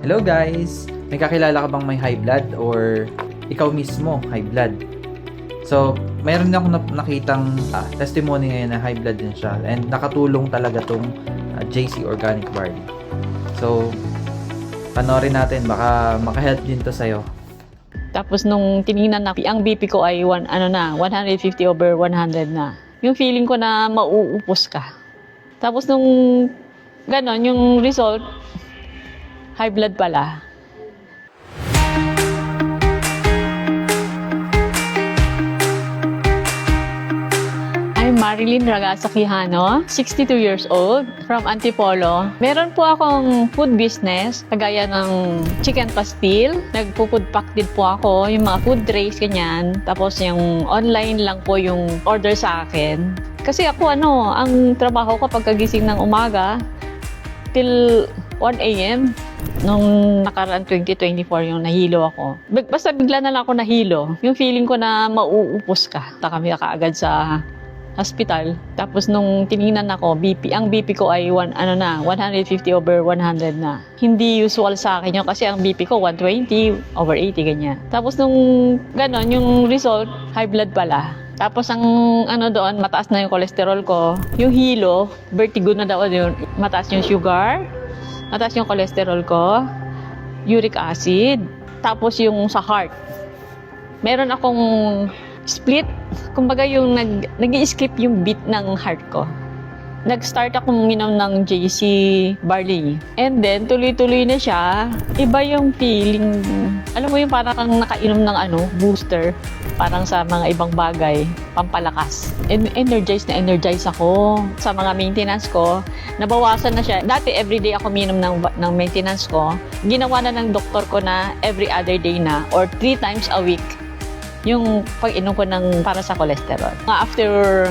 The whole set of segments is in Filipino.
Hello guys! May kakilala ka bang may high blood or ikaw mismo high blood? So, mayroon ako nakitang testimony ngayon na high blood din siya and nakatulong talaga tong JC Organic Barley. So, panoorin natin, baka makahelp din to sa'yo. Tapos nung tiningnan na, ang BP ko ay 150/100 na. Yung feeling ko na mauupos ka. Tapos nung ganon, yung result, high blood pala. I'm Marilyn Ragasa Quijano, 62 years old, from Antipolo. Meron po akong food business, kagaya ng chicken pastil. Nagpo-food pack din po ako, yung mga food trays, ganyan. Tapos yung online lang po yung order sa akin. Kasi ako ang trabaho ko pagkagising ng umaga till 1 a.m. Nung nakaraan 2024 yung nahilo ako. Basta bigla na lang ako nahilo. Yung feeling ko na mauupos ka. Kami kaagad sa hospital. Tapos nung tiningnan ako, ang BP ko ay 150/100 na. Hindi usual sa akin yun kasi ang BP ko 120/80 ganyan. Tapos nung ganon, yung result, high blood pala. Tapos ang doon, mataas na yung cholesterol ko. Yung hilo, vertigo na daw yun. Mataas yung sugar, mataas yung cholesterol ko, uric acid, tapos yung sa heart. Meron akong split, kumbaga yung nag-i-skip yung beat ng heart ko. Nag-start akong minom ng JC Barley. And then, tuloy-tuloy na siya. Iba yung feeling. Alam mo yung parang nakainom ng booster. Parang sa mga ibang bagay, pampalakas. Energize ako. Sa mga maintenance ko, nabawasan na siya. Dati, everyday ako minom ng maintenance ko. Ginawa na ng doktor ko na every other day na or 3 times a week yung pag-inom ko para sa cholesterol. After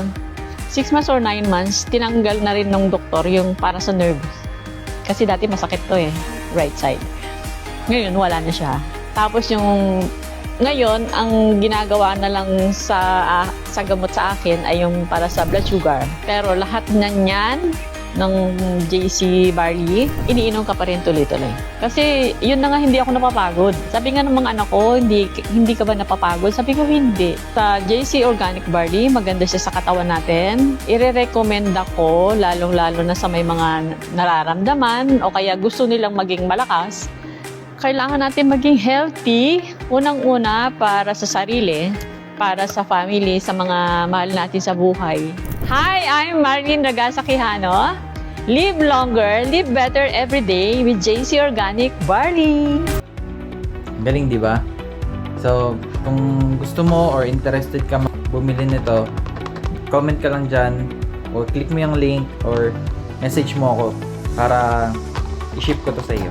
6 months or 9 months, tinanggal na rin ng doktor yung para sa nerves. Kasi dati masakit to right side. Ngayon, wala na siya. Tapos ngayon, ang ginagawa na lang sa gamot sa akin ay yung para sa blood sugar. Pero lahat na niyan, ng JC Barley, iniinom ka pa rin tuloy-tuloy. Kasi yun na nga, hindi ako napapagod. Sabi nga ng mga anak ko, hindi ka ba napapagod? Sabi ko, hindi. Sa JC Organic Barley, maganda siya sa katawan natin. Ire-recommend ako, lalong-lalo na sa may mga nararamdaman o kaya gusto nilang maging malakas. Kailangan natin maging healthy, unang-una para sa sarili, para sa family, sa mga mahal natin sa buhay. Hi, I'm Marilyn Ragasa Quijano. Live longer, live better every day with JC Organic Barley. Galing, di ba? So, kung gusto mo or interested ka bumili nito, comment ka lang dyan or click mo yung link or message mo ako para i-ship ko to sa iyo.